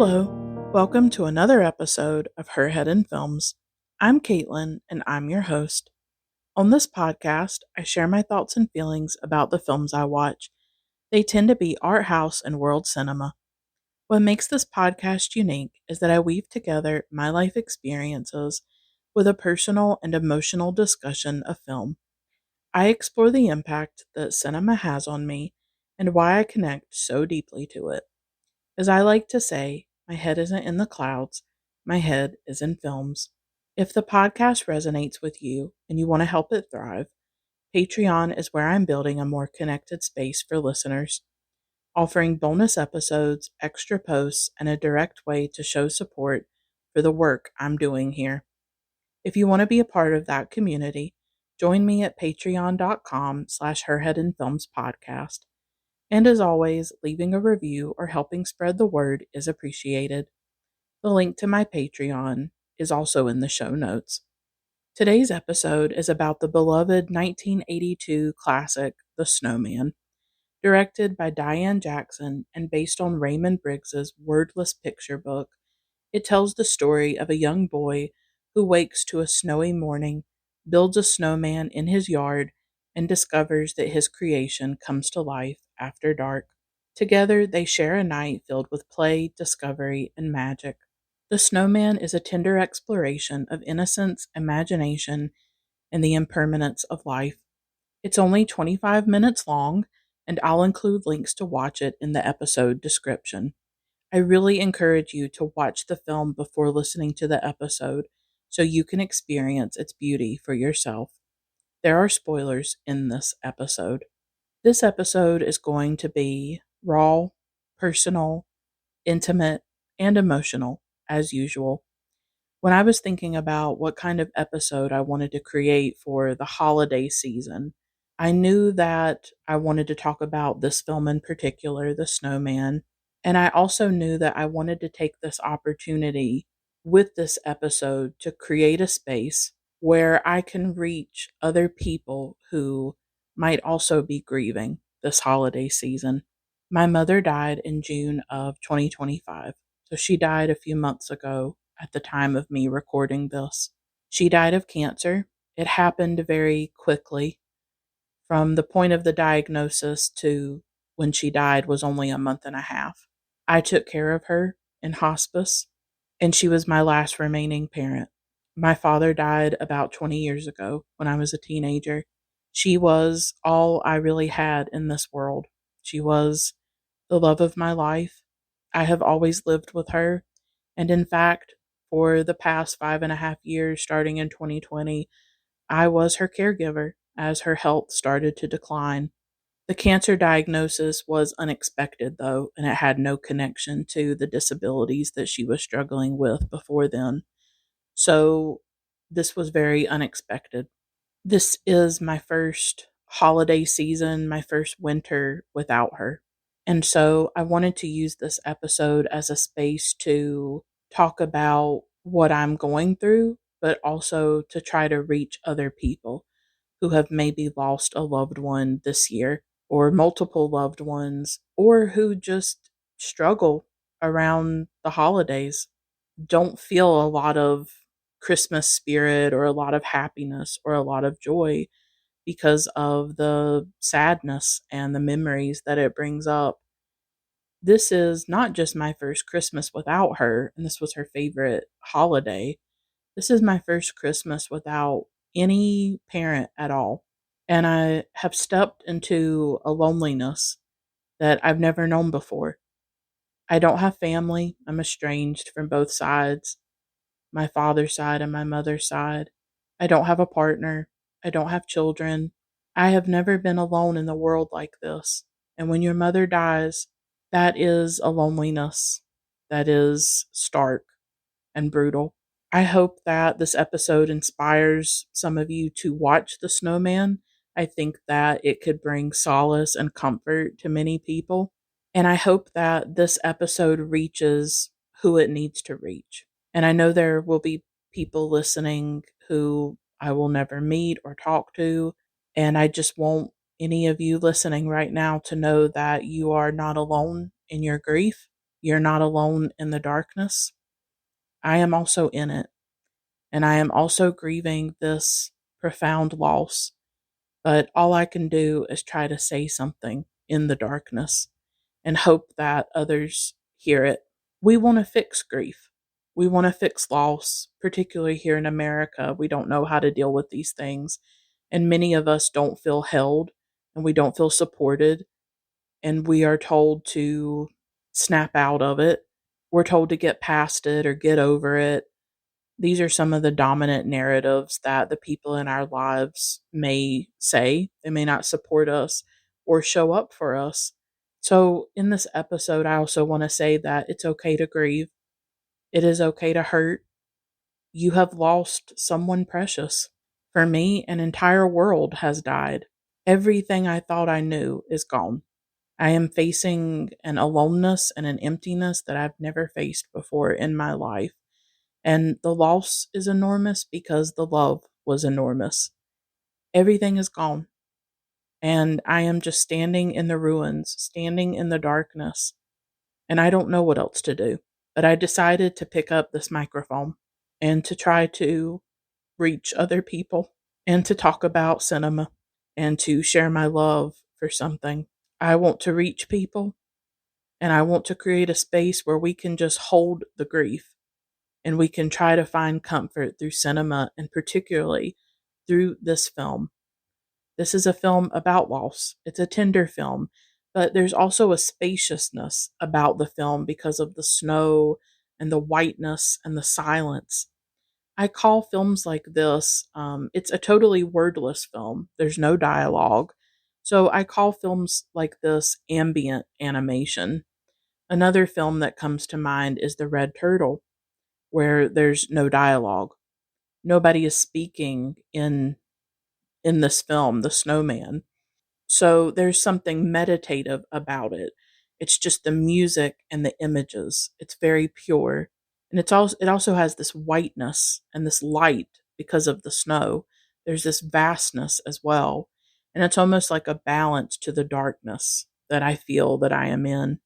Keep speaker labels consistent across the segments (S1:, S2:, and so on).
S1: Hello, welcome to another episode of Her Head in Films. I'm Caitlin, and I'm your host. On this podcast, I share my thoughts and feelings about the films I watch. They tend to be art house and world cinema. What makes this podcast unique is that I weave together my life experiences with a personal and emotional discussion of film. I explore the impact that cinema has on me and why I connect so deeply to it. As I like to say, my head isn't in the clouds, my head is in films. If the podcast resonates with you and you want to help it thrive, Patreon is where I'm building a more connected space for listeners, offering bonus episodes, extra posts, and a direct way to show support for the work I'm doing here. If you want to be a part of that community, join me at patreon.com/herheadinfilmspodcast. And as always, leaving a review or helping spread the word is appreciated. The link to my Patreon is also in the show notes. Today's episode is about the beloved 1982 classic, The Snowman, directed by Dianne Jackson and based on Raymond Briggs's wordless picture book. It tells the story of a young boy who wakes to a snowy morning, builds a snowman in his yard, and discovers that his creation comes to life after dark. Together, they share a night filled with play, discovery, and magic. The Snowman is a tender exploration of innocence, imagination, and the impermanence of life. It's only 25 minutes long, and I'll include links to watch it in the episode description. I really encourage you to watch the film before listening to the episode so you can experience its beauty for yourself. There are spoilers in this episode. This episode is going to be raw, personal, intimate, and emotional, as usual. When I was thinking about what kind of episode I wanted to create for the holiday season, I knew that I wanted to talk about this film in particular, The Snowman, and I also knew that I wanted to take this opportunity with this episode to create a space where I can reach other people who might also be grieving this holiday season. My mother died in June of 2025, so she died a few months ago at the time of me recording this. She died of cancer. It happened very quickly. From the point of the diagnosis to when she died was only a month and a half. I took care of her in hospice, and she was my last remaining parent. My father died about 20 years ago when I was a teenager. She was all I really had in this world. She was the love of my life. I have always lived with her. And in fact, for the past 5.5 years, starting in 2020, I was her caregiver as her health started to decline. The cancer diagnosis was unexpected, though, and it had no connection to the disabilities that she was struggling with before then. So this was very unexpected. This is my first holiday season, my first winter without her. And so I wanted to use this episode as a space to talk about what I'm going through, but also to try to reach other people who have maybe lost a loved one this year or multiple loved ones or who just struggle around the holidays, don't feel a lot of Christmas spirit or a lot of happiness or a lot of joy because of the sadness and the memories that it brings up. This is not just my first Christmas without her, and this was her favorite holiday. This is my first Christmas without any parent at all. And I have stepped into a loneliness that I've never known before. I don't have family. I'm estranged from both sides, my father's side and my mother's side. I don't have a partner. I don't have children. I have never been alone in the world like this. And when your mother dies, that is a loneliness that is stark and brutal. I hope that this episode inspires some of you to watch The Snowman. I think that it could bring solace and comfort to many people. And I hope that this episode reaches who it needs to reach. And I know there will be people listening who I will never meet or talk to. And I just want any of you listening right now to know that you are not alone in your grief. You're not alone in the darkness. I am also in it, and I am also grieving this profound loss. But all I can do is try to say something in the darkness and hope that others hear it. We want to fix grief. We want to fix loss, particularly here in America. We don't know how to deal with these things. And many of us don't feel held and we don't feel supported. And we are told to snap out of it. We're told to get past it or get over it. These are some of the dominant narratives that the people in our lives may say. They may not support us or show up for us. So, in this episode, I also want to say that it's okay to grieve. It is okay to hurt. You have lost someone precious. For me, an entire world has died. Everything I thought I knew is gone. I am facing an aloneness and an emptiness that I've never faced before in my life. And the loss is enormous because the love was enormous. Everything is gone. And I am just standing in the ruins, standing in the darkness. And I don't know what else to do. But I decided to pick up this microphone and to try to reach other people and to talk about cinema and to share my love for something. I want to reach people and I want to create a space where we can just hold the grief and we can try to find comfort through cinema and particularly through this film. This is a film about loss. It's a tender film, but there's also a spaciousness about the film because of the snow and the whiteness and the silence. I call films like this, it's a totally wordless film. There's no dialogue. So I call films like this ambient animation. Another film that comes to mind is The Red Turtle, where there's no dialogue. Nobody is speaking in this film, The Snowman. So there's something meditative about it. It's just the music and the images. It's very pure. And it also has this whiteness and this light because of the snow. There's this vastness as well. And it's almost like a balance to the darkness that I feel that I am in.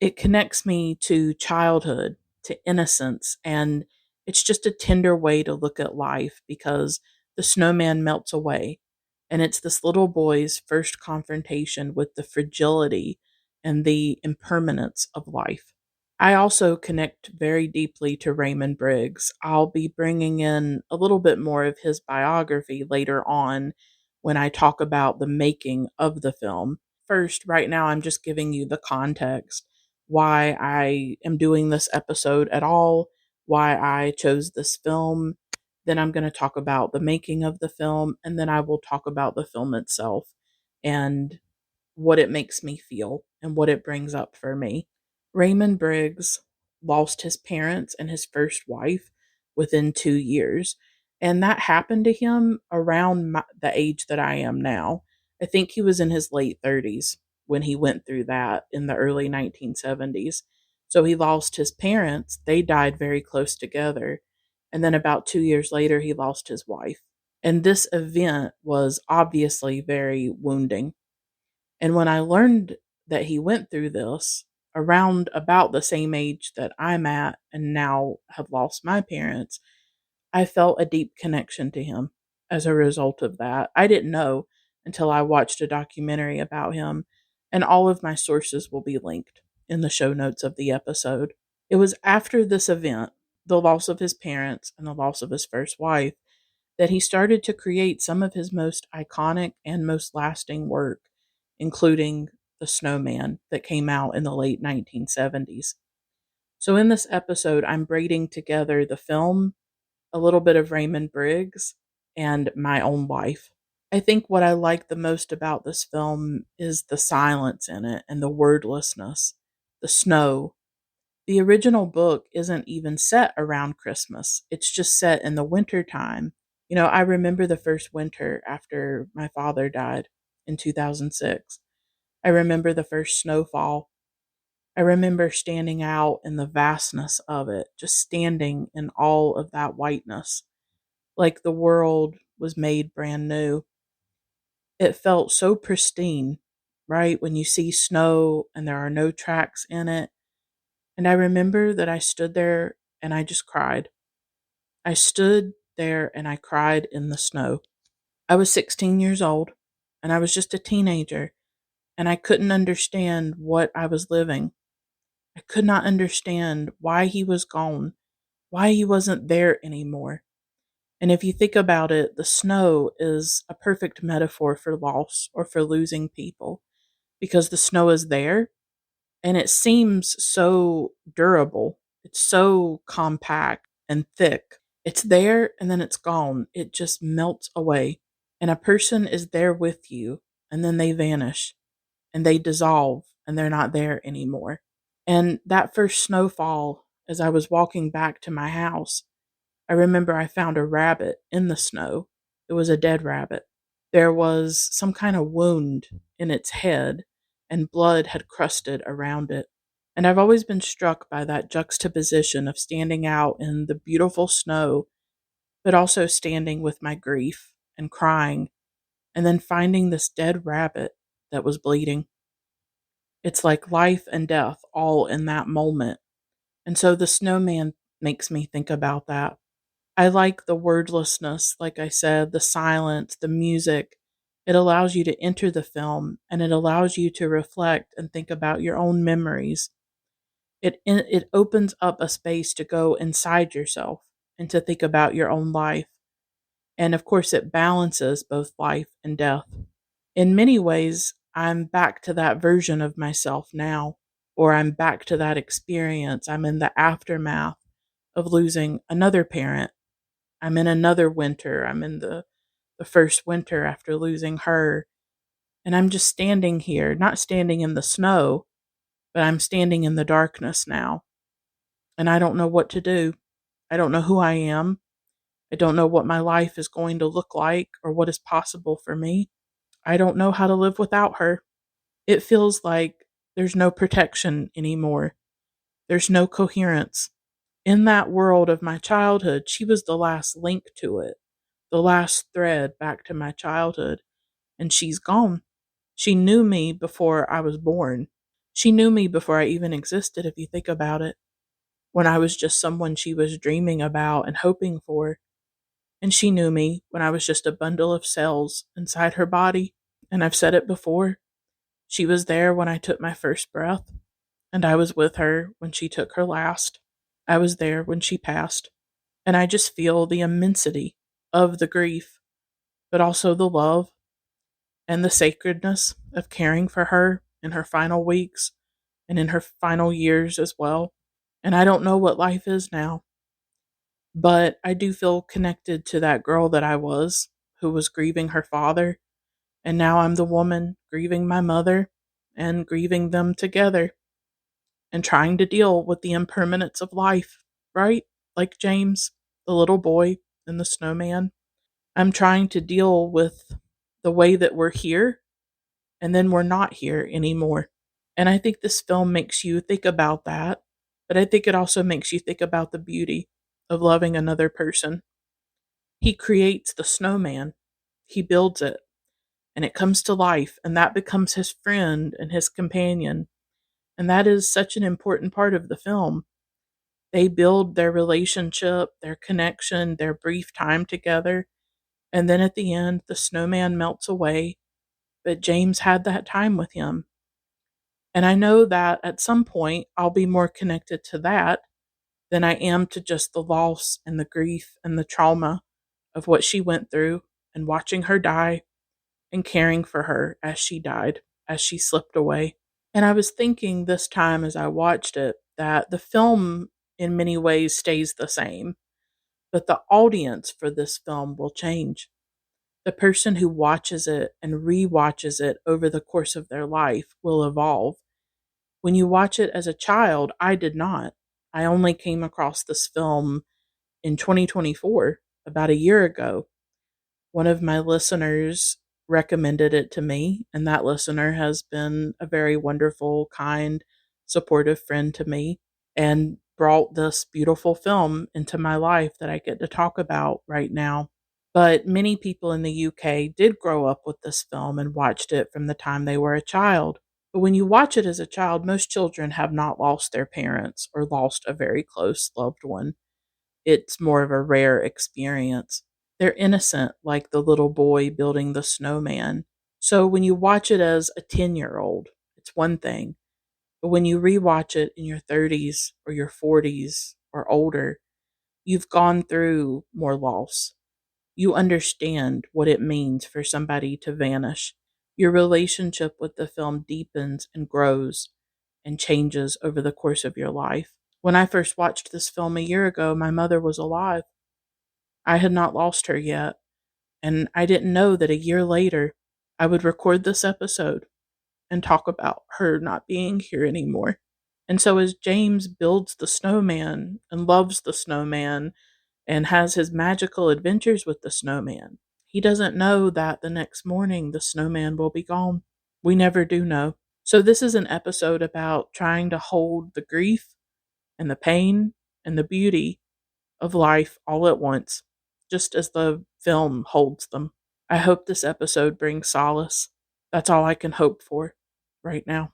S1: It connects me to childhood, to innocence, and it's just a tender way to look at life because the snowman melts away. And it's this little boy's first confrontation with the fragility and the impermanence of life. I also connect very deeply to Raymond Briggs. I'll be bringing in a little bit more of his biography later on when I talk about the making of the film. First, right now, I'm just giving you the context why I am doing this episode at all, why I chose this film. Then I'm going to talk about the making of the film, and then I will talk about the film itself and what it makes me feel and what it brings up for me. Raymond Briggs lost his parents and his first wife within 2 years. And that happened to him around the age that I am now. I think he was in his late 30s when he went through that in the early 1970s. So he lost his parents. They died very close together. And then about 2 years later, he lost his wife. And this event was obviously very wounding. And when I learned that he went through this around about the same age that I'm at and now have lost my parents, I felt a deep connection to him as a result of that. I didn't know until I watched a documentary about him, and all of my sources will be linked in the show notes of the episode. It was after this event, the loss of his parents and the loss of his first wife, that he started to create some of his most iconic and most lasting work, including The Snowman that came out in the late 1970s. So, in this episode, I'm braiding together the film, a little bit of Raymond Briggs, and my own life. I think what I like the most about this film is the silence in it and the wordlessness, the snow. The original book isn't even set around Christmas. It's just set in the winter time. I remember the first winter after my father died in 2006. I remember the first snowfall. I remember standing out in the vastness of it, just standing in all of that whiteness, like the world was made brand new. It felt so pristine, right? When you see snow and there are no tracks in it, And I remember that I stood there and I just cried. I stood there and I cried in the snow. I was 16 years old and I was just a teenager and I couldn't understand what I was living. I could not understand why he was gone, why he wasn't there anymore. And if you think about it, the snow is a perfect metaphor for loss or for losing people because the snow is there and it seems so durable. It's so compact and thick. It's there and then it's gone. It just melts away. And a person is there with you and then they vanish and they dissolve and they're not there anymore. And that first snowfall, as I was walking back to my house, I remember I found a rabbit in the snow. It was a dead rabbit. There was some kind of wound in its head, and blood had crusted around it. And I've always been struck by that juxtaposition of standing out in the beautiful snow, but also standing with my grief and crying, and then finding this dead rabbit that was bleeding. It's like life and death all in that moment. And so the snowman makes me think about that. I like the wordlessness, like I said, the silence, the music. It allows you to enter the film and it allows you to reflect and think about your own memories. It opens up a space to go inside yourself and to think about your own life. And of course, it balances both life and death. In many ways, I'm back to that version of myself now, or I'm back to that experience. I'm in the aftermath of losing another parent. I'm in another winter. I'm in the first winter after losing her. And I'm just standing here, not standing in the snow, but I'm standing in the darkness now. And I don't know what to do. I don't know who I am. I don't know what my life is going to look like or what is possible for me. I don't know how to live without her. It feels like there's no protection anymore. There's no coherence. In that world of my childhood, she was the last link to it, the last thread back to my childhood, and she's gone. She knew me before I was born. She knew me before I even existed, if you think about it, when I was just someone she was dreaming about and hoping for. And she knew me when I was just a bundle of cells inside her body. And I've said it before. She was there when I took my first breath, and I was with her when she took her last. I was there when she passed. And I just feel the immensity of the grief, but also the love and the sacredness of caring for her in her final weeks and in her final years as well. And I don't know what life is now, but I do feel connected to that girl that I was who was grieving her father. And now I'm the woman grieving my mother and grieving them together and trying to deal with the impermanence of life, right? Like James, the little boy in the snowman. I'm trying to deal with the way that we're here and then we're not here anymore. And I think this film makes you think about that, but I think it also makes you think about the beauty of loving another person. He creates the snowman, he builds it, and it comes to life, and that becomes his friend and his companion. And that is such an important part of the film. They build their relationship, their connection, their brief time together, and then at the end, the snowman melts away, but James had that time with him. And I know that at some point I'll be more connected to that than I am to just the loss and the grief and the trauma of what she went through and watching her die and caring for her as she died, as she slipped away. And I was thinking this time as I watched it that the film in many ways stays the same, but the audience for this film will change. The person who watches it and re-watches it over the course of their life will evolve. When you watch it as a child, I did not. I only came across this film in 2024, about a year ago. One of my listeners recommended it to me, and that listener has been a very wonderful, kind, supportive friend to me and brought this beautiful film into my life that I get to talk about right now. But many people in the UK did grow up with this film and watched it from the time they were a child. But when you watch it as a child, most children have not lost their parents or lost a very close loved one. It's more of a rare experience. They're innocent, like the little boy building the snowman. So when you watch it as a 10-year-old, it's one thing. But when you rewatch it in your 30s or your 40s or older, you've gone through more loss. You understand what it means for somebody to vanish. Your relationship with the film deepens and grows and changes over the course of your life. When I first watched this film a year ago, my mother was alive. I had not lost her yet, and I didn't know that a year later I would record this episode and talk about her not being here anymore. And so, as James builds the snowman and loves the snowman and has his magical adventures with the snowman, he doesn't know that the next morning the snowman will be gone. We never do know. So, this is an episode about trying to hold the grief and the pain and the beauty of life all at once, just as the film holds them. I hope this episode brings solace. That's all I can hope for right now.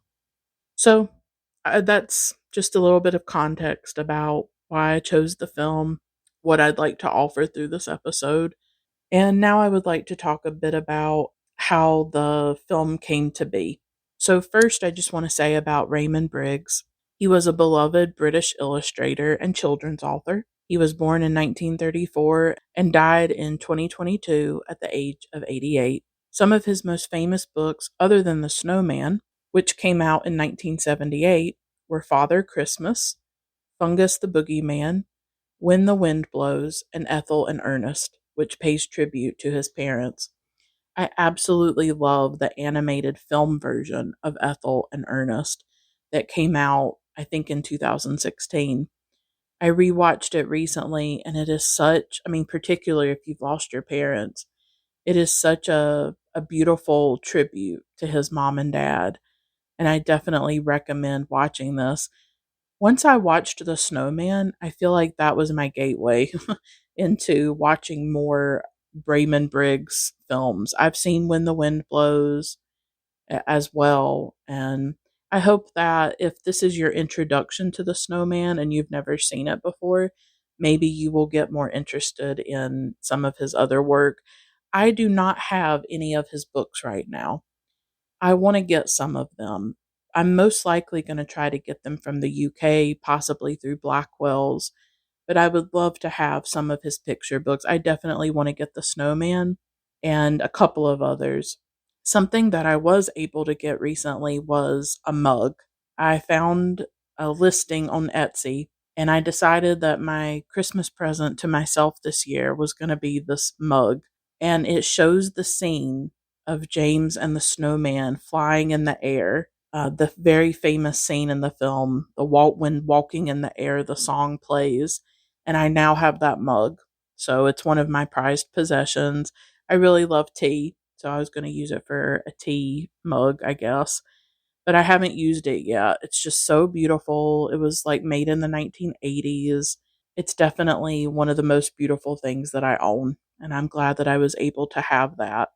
S1: So, that's just a little bit of context about why I chose the film, what I'd like to offer through this episode. And now I would like to talk a bit about how the film came to be. So, first, I just want to say about Raymond Briggs. He was a beloved British illustrator and children's author. He was born in 1934 and died in 2022 at the age of 88. Some of his most famous books, other than The Snowman, which came out in 1978, were Father Christmas, Fungus the Boogeyman, When the Wind Blows, and Ethel and Ernest, which pays tribute to his parents. I absolutely love the animated film version of Ethel and Ernest that came out, I think, in 2016. I rewatched it recently, and it is such, I mean, particularly if you've lost your parents, it is such a beautiful tribute to his mom and dad. And I definitely recommend watching this. Once I watched The Snowman, I feel like that was my gateway into watching more Raymond Briggs films. I've seen When the Wind Blows as well, and I hope that if this is your introduction to The Snowman and you've never seen it before, maybe you will get more interested in some of his other work. I do not have any of his books right now. I want to get some of them. I'm most likely going to try to get them from the UK, possibly through Blackwell's, but I would love to have some of his picture books. I definitely want to get The Snowman and a couple of others. Something that I was able to get recently was a mug. I found a listing on Etsy, and I decided that my Christmas present to myself this year was going to be this mug. And it shows the scene of James and the snowman flying in the air. The very famous scene in the film, when walking in the air, the song plays, and I now have that mug. So it's one of my prized possessions. I really love tea, so I was going to use it for a tea mug, I guess. But I haven't used it yet. It's just so beautiful. It was like made in the 1980s. It's definitely one of the most beautiful things that I own, and I'm glad that I was able to have that.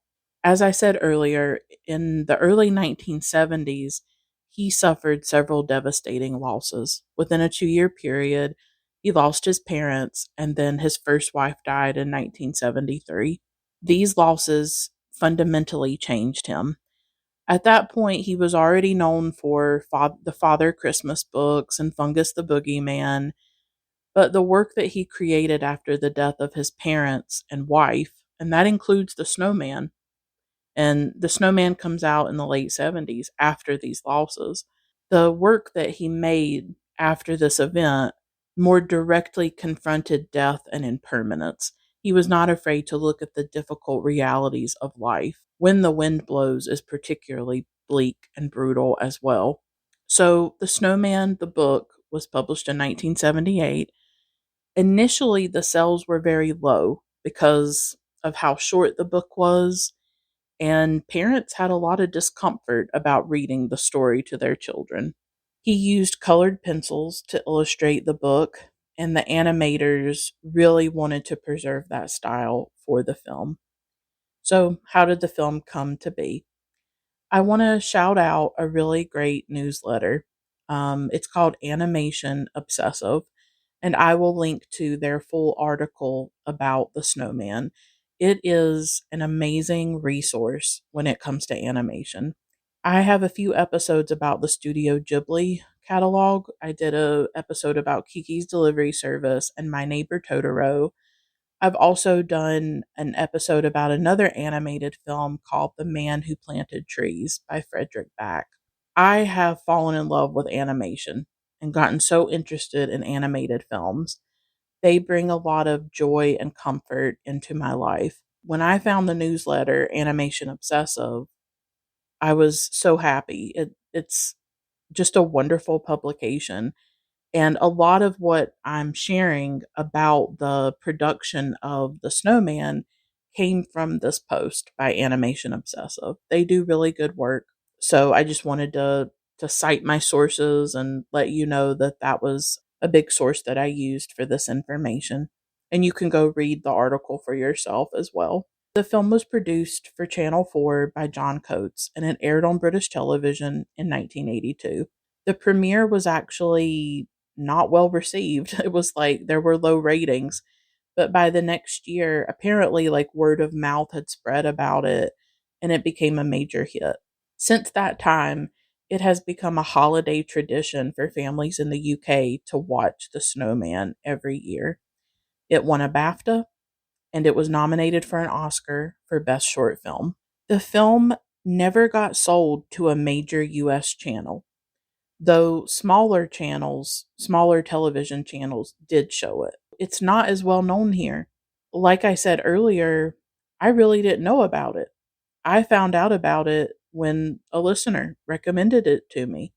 S1: As I said earlier, in the early 1970s, he suffered several devastating losses. Within a 2-year period, he lost his parents, and then his first wife died in 1973. These losses fundamentally changed him. At that point, he was already known for the Father Christmas books and Fungus the Boogeyman, but the work that he created after the death of his parents and wife, and that includes The Snowman, and The Snowman comes out in the late 70s after these losses. The work that he made after this event more directly confronted death and impermanence. He was not afraid to look at the difficult realities of life. When the Wind Blows is particularly bleak and brutal as well. So, The Snowman, the book, was published in 1978. Initially, the sales were very low because of how short the book was, and parents had a lot of discomfort about reading the story to their children. He used colored pencils to illustrate the book, and the animators really wanted to preserve that style for the film. So, how did the film come to be? I want to shout out a really great newsletter. It's called Animation Obsessive, and I will link to their full article about the Snowman. It is an amazing resource when it comes to animation. I have a few episodes about the Studio Ghibli catalog. I did a episode about Kiki's Delivery Service and My Neighbor Totoro. I've also done an episode about another animated film called The Man Who Planted Trees by Frederick Back. I have fallen in love with animation and gotten so interested in animated films. They bring a lot of joy and comfort into my life. When I found the newsletter Animation Obsessive, I was so happy. It's just a wonderful publication. And a lot of what I'm sharing about the production of The Snowman came from this post by Animation Obsessive. They do really good work. So I just wanted to cite my sources and let you know that that was a big source that I used for this information. And you can go read the article for yourself as well. The film was produced for Channel 4 by John Coates and it aired on British television in 1982. The premiere was actually not well received. It was like there were low ratings, but by the next year, apparently like word of mouth had spread about it and it became a major hit. Since that time, it has become a holiday tradition for families in the UK to watch The Snowman every year. It won a BAFTA and it was nominated for an Oscar for Best Short Film. The film never got sold to a major US channel, though smaller television channels did show it. It's not as well known here. Like I said earlier, I really didn't know about it. I found out about it when a listener recommended it to me.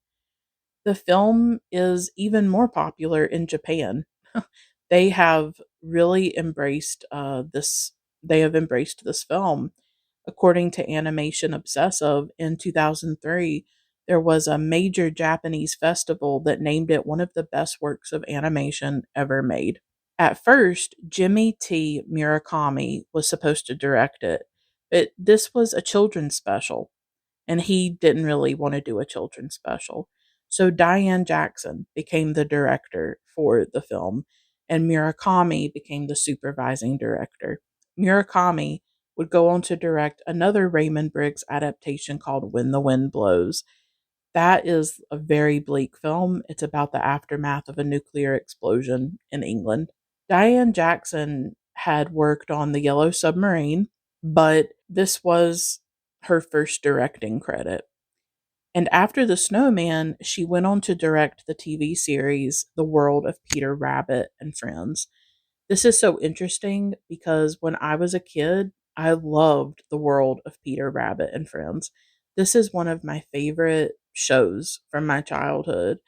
S1: The film is even more popular in Japan. They have really embraced this. They have embraced this film. According to Animation Obsessive, in 2003, there was a major Japanese festival that named it one of the best works of animation ever made. At first, Jimmy T. Murakami was supposed to direct it, but this was a children's special, and he didn't really want to do a children's special. So Dianne Jackson became the director for the film, and Murakami became the supervising director. Murakami would go on to direct another Raymond Briggs adaptation called When the Wind Blows. That is a very bleak film. It's about the aftermath of a nuclear explosion in England. Dianne Jackson had worked on The Yellow Submarine, but this was her first directing credit. And after The Snowman, she went on to direct the TV series The World of Peter Rabbit and Friends. This is so interesting because when I was a kid, I loved The World of Peter Rabbit and Friends. This is one of my favorite shows from my childhood.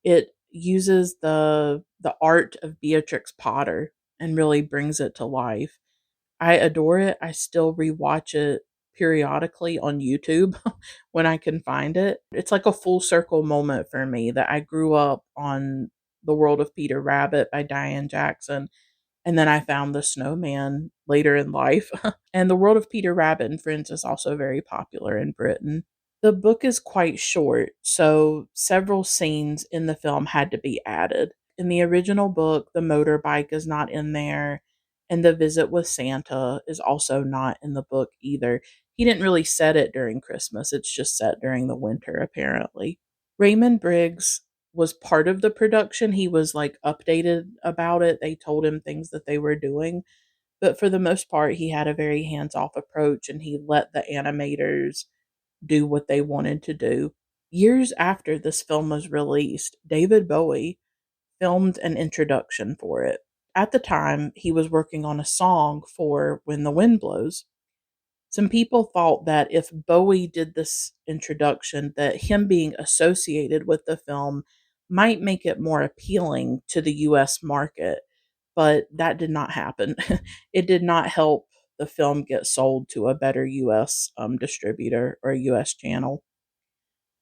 S1: It uses the art of Beatrix Potter and really brings it to life. I adore it. I still rewatch it periodically on YouTube when I can find it. It's like a full circle moment for me that I grew up on The World of Peter Rabbit by Dianne Jackson, and then I found The Snowman later in life. And The World of Peter Rabbit and Friends is also very popular in Britain. The book is quite short, so several scenes in the film had to be added. In the original book, the motorbike is not in there, and the visit with Santa is also not in the book either. He didn't really set it during Christmas, it's just set during the winter, apparently. Raymond Briggs was part of the production. He was like updated about it. They told him things that they were doing. But for the most part, he had a very hands off approach and he let the animators do what they wanted to do. Years after this film was released, David Bowie filmed an introduction for it. At the time, he was working on a song for When the Wind Blows. Some people thought that if Bowie did this introduction, that him being associated with the film might make it more appealing to the US market, but that did not happen. It did not help the film get sold to a better US distributor or a US channel.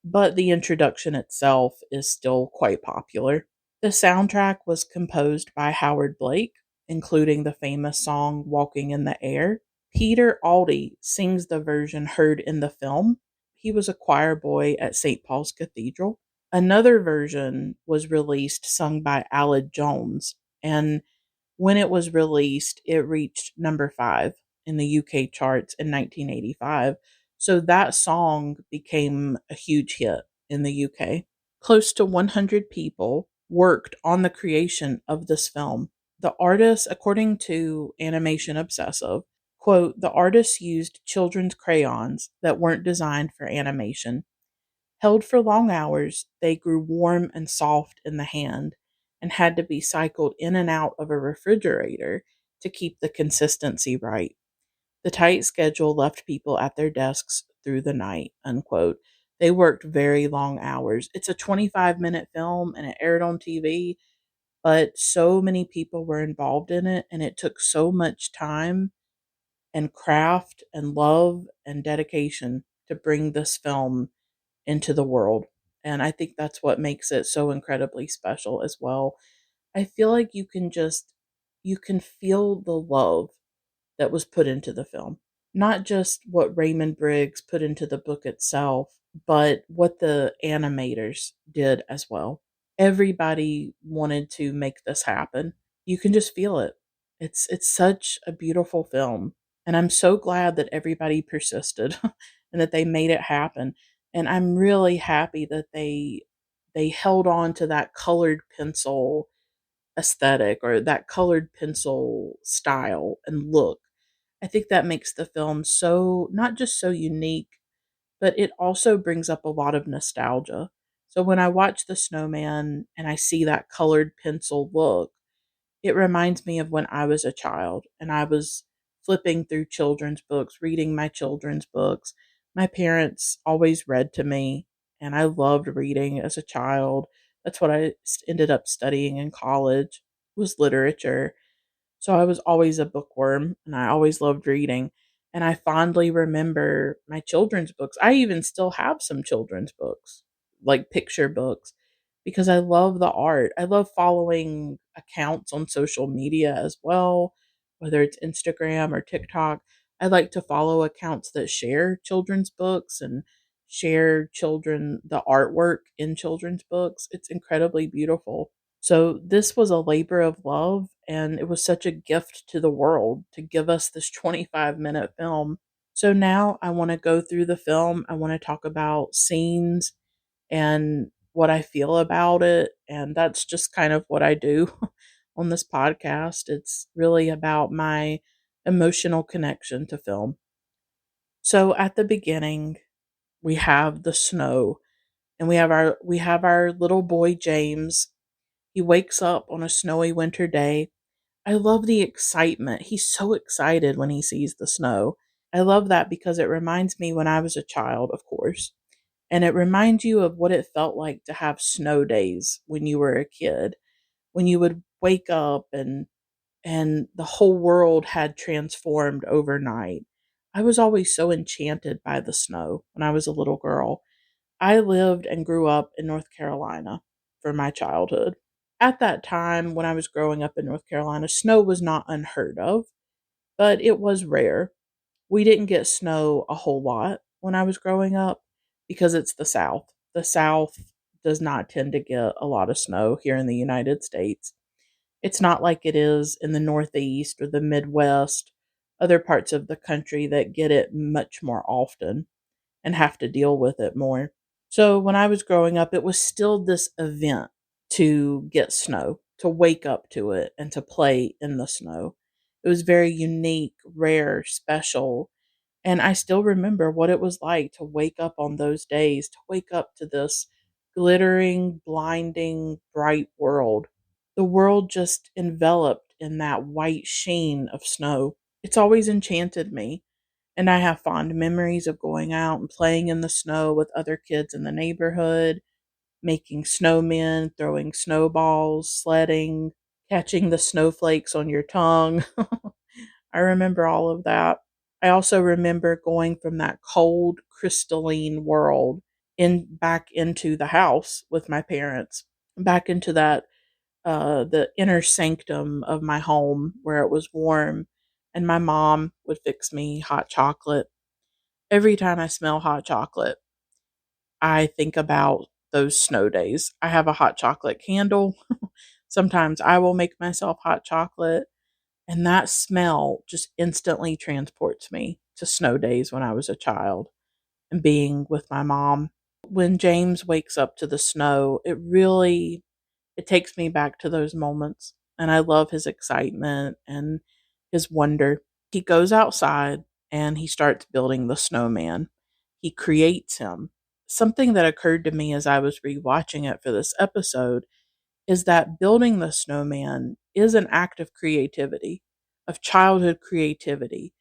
S1: But the introduction itself is still quite popular. The soundtrack was composed by Howard Blake, including the famous song Walking in the Air. Peter Aldi sings the version heard in the film. He was a choir boy at St. Paul's Cathedral. Another version was released sung by Aled Jones, and when it was released, it reached number 5 in the UK charts in 1985. So that song became a huge hit in the UK. Close to 100 people worked on the creation of this film. The artist, according to Animation Obsessive, quote, the artists used children's crayons that weren't designed for animation. Held for long hours, they grew warm and soft in the hand and had to be cycled in and out of a refrigerator to keep the consistency right. The tight schedule left people at their desks through the night, unquote. They worked very long hours. It's a 25-minute film and it aired on TV, but so many people were involved in it and it took so much time and craft and love and dedication to bring this film into the world. And I think that's what makes it so incredibly special as well. I feel like you can feel the love that was put into the film. Not just what Raymond Briggs put into the book itself, but what the animators did as well. Everybody wanted to make this happen. You can just feel it. It's such a beautiful film, and I'm so glad that everybody persisted and that they made it happen. And I'm really happy that they held on to that colored pencil aesthetic or that colored pencil style and look. I think that makes the film so not just so unique, but it also brings up a lot of nostalgia. So when I watch The Snowman and I see that colored pencil look, it reminds me of when I was a child and I was flipping through children's books, reading my children's books. My parents always read to me, and I loved reading as a child. That's what I ended up studying in college was literature. So I was always a bookworm and I always loved reading. And I fondly remember my children's books. I even still have some children's books, like picture books, because I love the art. I love following accounts on social media as well, whether it's Instagram or TikTok. I like to follow accounts that share children's books and share the artwork in children's books. It's incredibly beautiful. So this was a labor of love, and it was such a gift to the world to give us this 25-minute film. So now I want to go through the film. I want to talk about scenes and what I feel about it, and that's just kind of what I do on this podcast. It's really about my emotional connection to film. So at the beginning, we have the snow, and we have our little boy James. He wakes up on a snowy winter day. I love the excitement. He's so excited when he sees the snow. I love that because it reminds me when I was a child, of course. And it reminds you of what it felt like to have snow days when you were a kid, when you would wake up and the whole world had transformed overnight. I was always so enchanted by the snow when I was a little girl. I lived and grew up in North Carolina for my childhood. At that time, when I was growing up in North Carolina, snow was not unheard of, but it was rare. We didn't get snow a whole lot when I was growing up because it's the South. The South does not tend to get a lot of snow here in the United States. It's not like it is in the Northeast or the Midwest, other parts of the country that get it much more often and have to deal with it more. So when I was growing up, it was still this event to get snow, to wake up to it, and to play in the snow. It was very unique, rare, special. And I still remember what it was like to wake up on those days, to wake up to this glittering, blinding, bright world. The world just enveloped in that white sheen of snow. It's always enchanted me. And I have fond memories of going out and playing in the snow with other kids in the neighborhood, making snowmen, throwing snowballs, sledding, catching the snowflakes on your tongue. I remember all of that. I also remember going from that cold, crystalline world back into the house with my parents, back into that the inner sanctum of my home where it was warm, and my mom would fix me hot chocolate every time I smell hot chocolate. I think about those snow days. I have a hot chocolate candle. Sometimes I will make myself hot chocolate, and that smell just instantly transports me to snow days when I was a child and being with my mom. When James wakes up to the snow, it takes me back to those moments, and I love his excitement and his wonder. He goes outside and he starts building the snowman. He creates him. Something that occurred to me as I was rewatching it for this episode is that building the snowman is an act of creativity, of childhood creativity,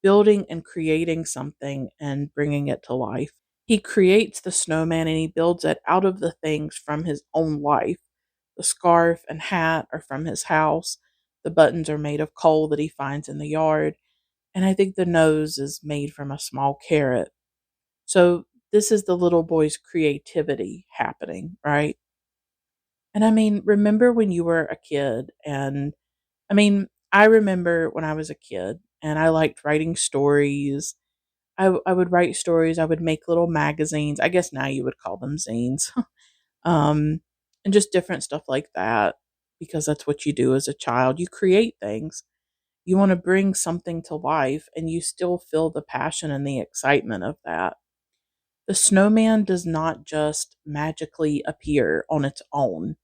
S1: building and creating something and bringing it to life. He creates the snowman and he builds it out of the things from his own life. The scarf and hat are from his house. The buttons are made of coal that he finds in the yard. And I think the nose is made from a small carrot. So this is the little boy's creativity happening, right? And I mean, remember when you were a kid? And I mean, I remember when I was a kid and I liked writing stories. I would write stories. I would make little magazines. I guess now you would call them zines. um, and just different stuff like that because that's what you do as a child. You create things. You want to bring something to life and you still feel the passion and the excitement of that. The snowman does not just magically appear on its own.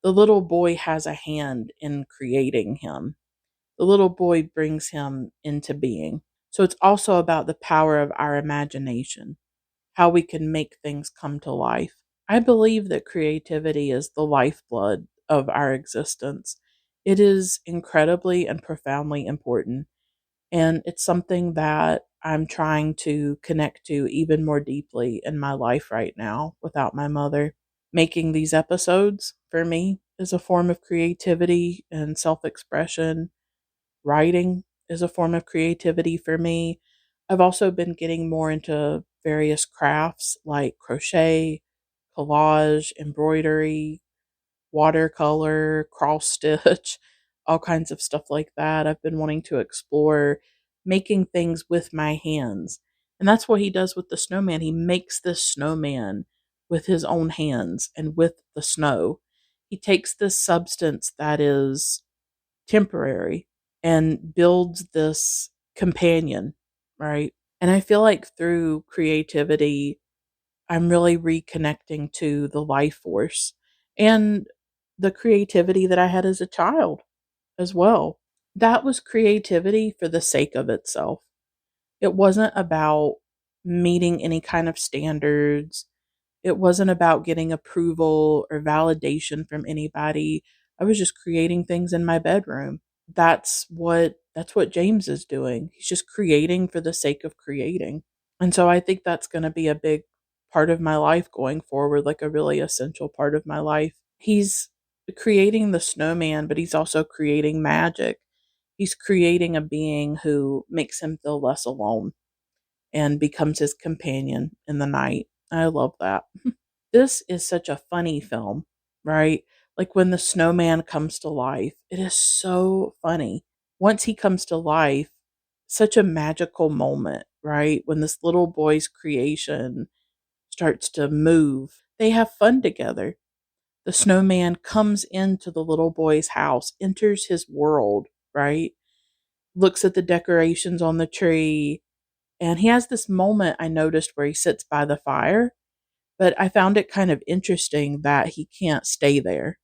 S1: The little boy has a hand in creating him. The little boy brings him into being. So it's also about the power of our imagination, how we can make things come to life. I believe that creativity is the lifeblood of our existence. It is incredibly and profoundly important. And it's something that I'm trying to connect to even more deeply in my life right now without my mother. Making these episodes for me is a form of creativity and self expression. Writing is a form of creativity for me. I've also been getting more into various crafts like crochet, collage, embroidery, watercolor, cross stitch, all kinds of stuff like that. I've been wanting to explore making things with my hands. And that's what he does with the snowman. He makes this snowman with his own hands and with the snow. He takes this substance that is temporary and builds this companion, right? And I feel like through creativity, I'm really reconnecting to the life force and the creativity that I had as a child as well. That was creativity for the sake of itself. It wasn't about meeting any kind of standards. It wasn't about getting approval or validation from anybody. I was just creating things in my bedroom. That's what James is doing. He's just creating for the sake of creating. And so I think that's going to be a big part of my life going forward, like a really essential part of my life. He's creating the snowman, but he's also creating magic. He's creating a being who makes him feel less alone and becomes his companion in the night. I love that. This is such a funny film, right? Like when the snowman comes to life, it is so funny. Once he comes to life, such a magical moment, right? When this little boy's creation starts to move, they have fun together. The snowman comes into the little boy's house, enters his world, right? Looks at the decorations on the tree, and he has this moment I noticed where he sits by the fire, but I found it kind of interesting that he can't stay there.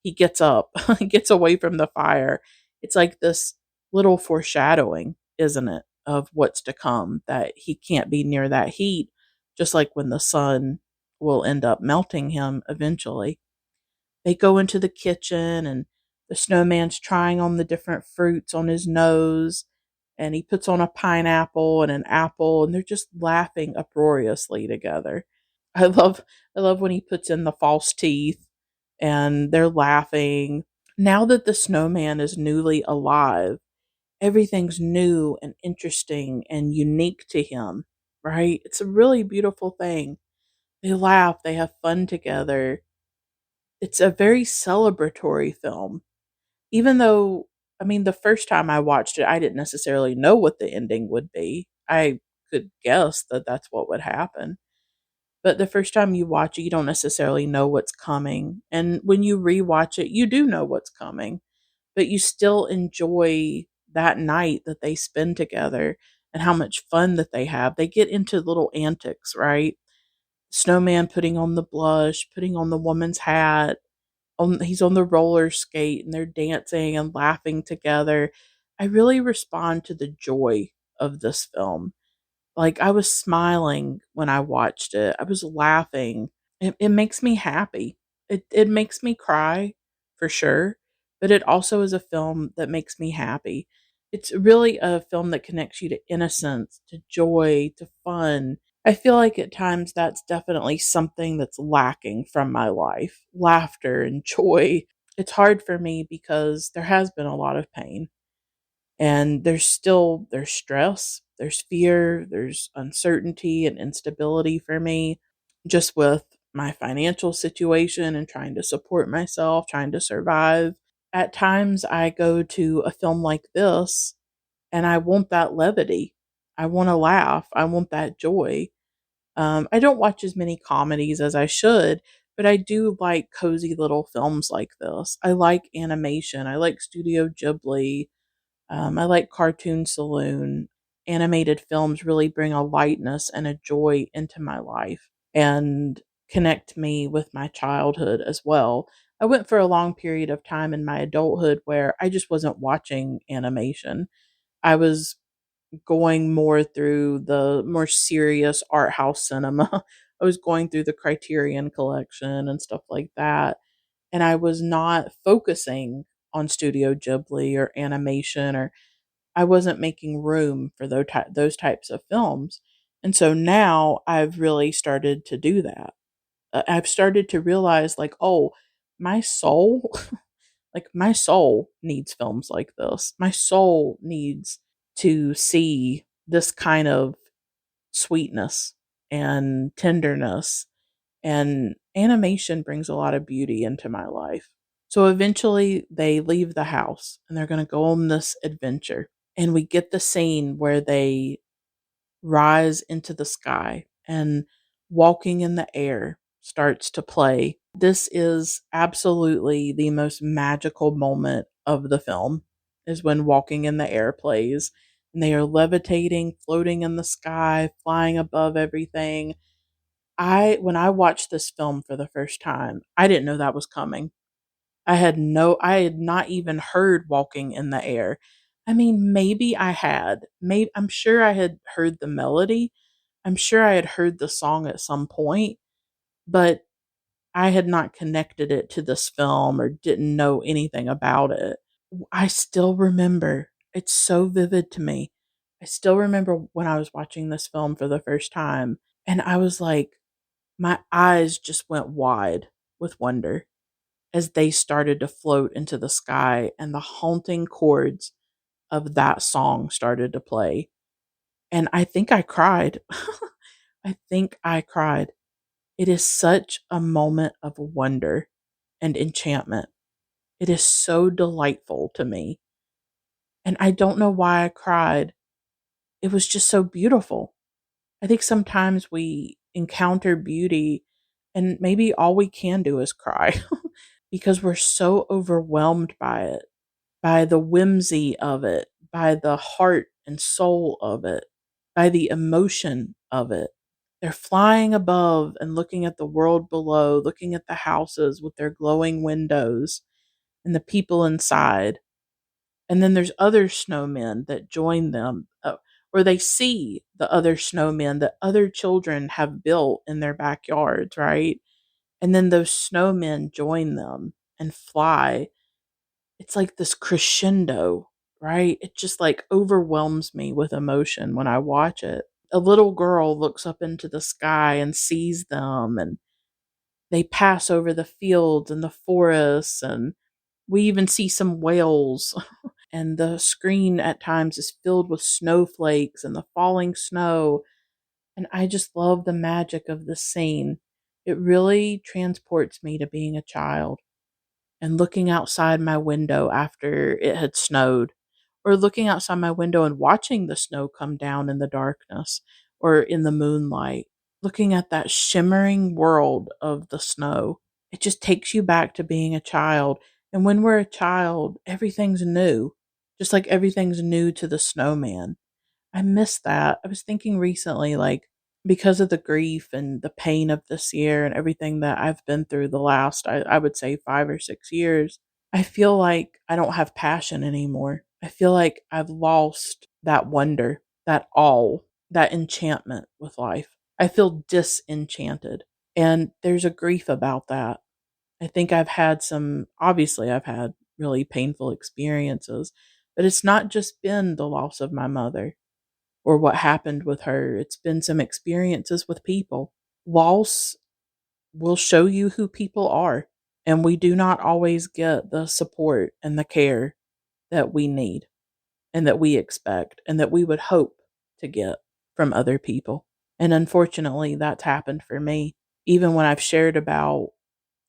S1: He gets up, he gets away from the fire. It's like this little foreshadowing, isn't it, of what's to come, that he can't be near that heat, just like when the sun will end up melting him eventually. They go into the kitchen and the snowman's trying on the different fruits on his nose and he puts on a pineapple and an apple and they're just laughing uproariously together. I love I love when he puts in the false teeth and they're laughing. Now that the snowman is newly alive, everything's new and interesting and unique to him, right? It's a really beautiful thing. They laugh, they have fun together. It's a very celebratory film. Even though, I mean, the first time I watched it, I didn't necessarily know what the ending would be. I could guess that that's what would happen. But the first time you watch it, you don't necessarily know what's coming. And when you rewatch it, you do know what's coming, but you still enjoy that night that they spend together and how much fun that they have. They get into little antics, right? Snowman putting on the blush, putting on the woman's hat, he's on the roller skate and they're dancing and laughing together. I really respond to the joy of this film. Like, I was smiling when I watched it. I was laughing. It makes me happy. It makes me cry for sure, but it also is a film that makes me happy. It's really a film that connects you to innocence, to joy, to fun. I feel like at times that's definitely something that's lacking from my life. Laughter and joy. It's hard for me because there has been a lot of pain, and there's stress, there's fear, there's uncertainty and instability for me, just with my financial situation and trying to support myself, trying to survive. At times I go to a film like this and I want that levity. I want to laugh. I want that joy. I don't watch as many comedies as I should, but I do like cozy little films like this. I like animation. I like Studio Ghibli. I like Cartoon Saloon. Animated films really bring a lightness and a joy into my life and connect me with my childhood as well. I went for a long period of time in my adulthood where I just wasn't watching animation. I was going more through the more serious art house cinema. I was going through the Criterion collection and stuff like that. And I was not focusing on Studio Ghibli or animation, or I wasn't making room for those types of films. And so now I've really started to do that. I've started to realize, like, oh, my soul, like, my soul needs films like this. My soul needs to see this kind of sweetness and tenderness, and animation brings a lot of beauty into my life. So eventually they leave the house and they're going to go on this adventure. And we get the scene where they rise into the sky and walking in the air starts to play. This is absolutely the most magical moment of the film, is when walking in the air plays and they are levitating, floating in the sky, flying above everything. When I watched this film for the first time, I didn't know that was coming. I had not even heard Walking in the Air. I mean, maybe I had. Maybe I'm sure I had heard the melody. I'm sure I had heard the song at some point, but I had not connected it to this film or didn't know anything about it. I still remember. It's so vivid to me. I still remember when I was watching this film for the first time, and I was like, my eyes just went wide with wonder as they started to float into the sky and the haunting chords of that song started to play. And I think I cried. I think I cried. It is such a moment of wonder and enchantment. It is so delightful to me. And I don't know why I cried. It was just so beautiful. I think sometimes we encounter beauty and maybe all we can do is cry because we're so overwhelmed by it, by the whimsy of it, by the heart and soul of it, by the emotion of it. They're flying above and looking at the world below, looking at the houses with their glowing windows and the people inside. And then there's other snowmen that join them, or they see the other snowmen that other children have built in their backyards, right? And then those snowmen join them and fly. It's like this crescendo, right? It just like overwhelms me with emotion when I watch it. A little girl looks up into the sky and sees them, and they pass over the fields and the forests, and we even see some whales. And the screen at times is filled with snowflakes and the falling snow. And I just love the magic of the scene. It really transports me to being a child and looking outside my window after it had snowed, or looking outside my window and watching the snow come down in the darkness or in the moonlight. looking at that shimmering world of the snow. It just takes you back to being a child. And when we're a child, everything's new, just like everything's new to the snowman. I miss that. I was thinking recently, like, because of the grief and the pain of this year and everything that I've been through the last, I would say 5 or 6 years, I feel like I don't have passion anymore. I feel like I've lost that wonder, that awe, that enchantment with life. I feel disenchanted. And there's a grief about that. I think obviously, I've had really painful experiences, but it's not just been the loss of my mother or what happened with her. It's been some experiences with people. Loss will show you who people are, and we do not always get the support and the care that we need and that we expect and that we would hope to get from other people. And unfortunately, that's happened for me. Even when I've shared about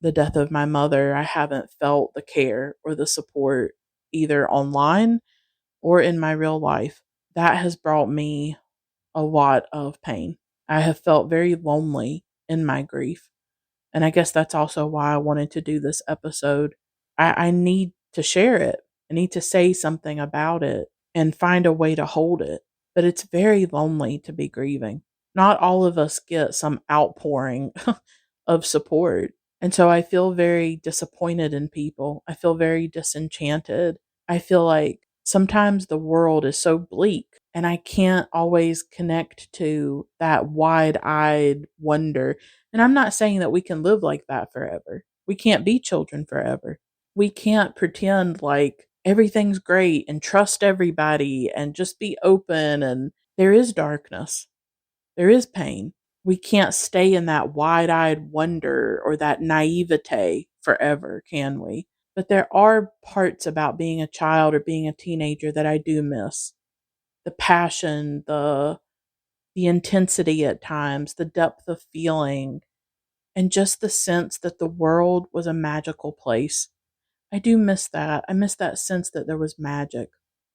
S1: the death of my mother, I haven't felt the care or the support either online or in my real life. That has brought me a lot of pain. I have felt very lonely in my grief. And I guess that's also why I wanted to do this episode. I need to share it. I need to say something about it and find a way to hold it. But it's very lonely to be grieving. Not all of us get some outpouring of support. And so I feel very disappointed in people. I feel very disenchanted. I feel like sometimes the world is so bleak and I can't always connect to that wide eyed wonder. And I'm not saying that we can live like that forever. We can't be children forever. We can't pretend like everything's great and trust everybody and just be open. And there is darkness, there is pain. We can't stay in that wide eyed wonder or that naivete forever, can we? But there are parts about being a child or being a teenager that I do miss. The passion, the intensity at times, the depth of feeling, and just the sense that the world was a magical place. I do miss that. I miss that sense that there was magic.